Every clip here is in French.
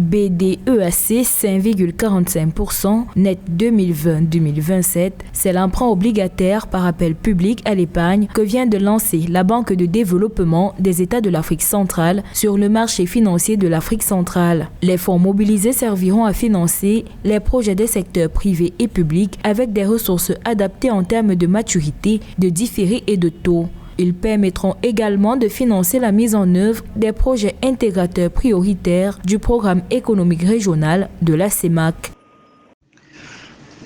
BDEAC 5,45%, net 2020-2027, c'est l'emprunt obligataire par appel public à l'épargne que vient de lancer la Banque de développement des États de l'Afrique centrale sur le marché financier de l'Afrique centrale. Les fonds mobilisés serviront à financer les projets des secteurs privés et publics avec des ressources adaptées en termes de maturité, de différé et de taux. Ils permettront également de financer la mise en œuvre des projets intégrateurs prioritaires du programme économique régional de la CEMAC.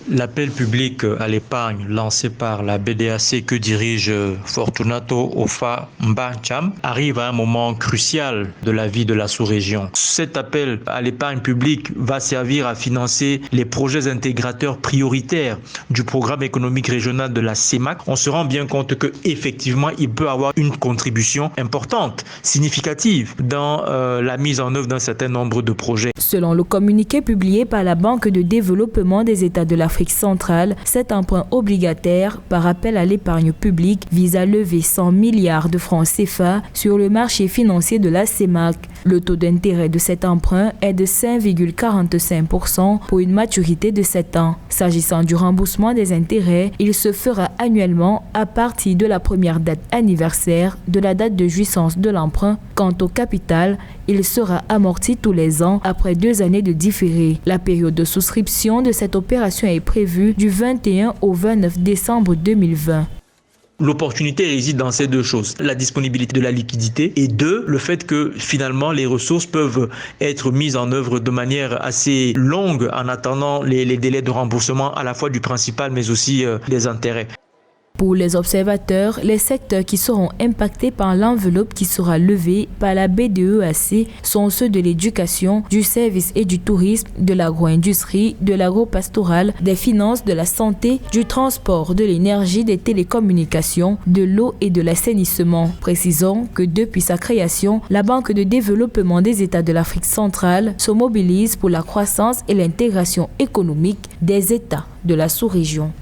L'appel public à l'épargne lancé par la BDAC que dirige Fortunato Ofa Mbacham arrive à un moment crucial de la vie de la sous-région. Cet appel à l'épargne publique va servir à financer les projets intégrateurs prioritaires du programme économique régional de la CEMAC. On se rend bien compte qu'effectivement, il peut avoir une contribution importante, significative dans la mise en œuvre d'un certain nombre de projets. Selon le communiqué publié par la Banque de développement des États de l'Afrique centrale, cet emprunt obligataire par appel à l'épargne publique vise à lever 100 milliards de francs CFA sur le marché financier de la CEMAC. Le taux d'intérêt de cet emprunt est de 5,45% pour une maturité de 7 ans. S'agissant du remboursement des intérêts, il se fera annuellement à partir de la première date anniversaire de la date de jouissance de l'emprunt. Quant au capital, il sera amorti tous les ans après 2 années de différé. La période de souscription de cette opération est prévue du 21 au 29 décembre 2020. L'opportunité réside dans ces deux choses, la disponibilité de la liquidité et le fait que finalement les ressources peuvent être mises en œuvre de manière assez longue en attendant les délais de remboursement à la fois du principal mais aussi des intérêts. Pour les observateurs, les secteurs qui seront impactés par l'enveloppe qui sera levée par la BDEAC sont ceux de l'éducation, du service et du tourisme, de l'agro-industrie, de l'agro-pastoral, des finances, de la santé, du transport, de l'énergie, des télécommunications, de l'eau et de l'assainissement. Précisons que depuis sa création, la Banque de développement des États de l'Afrique centrale se mobilise pour la croissance et l'intégration économique des États de la sous-région.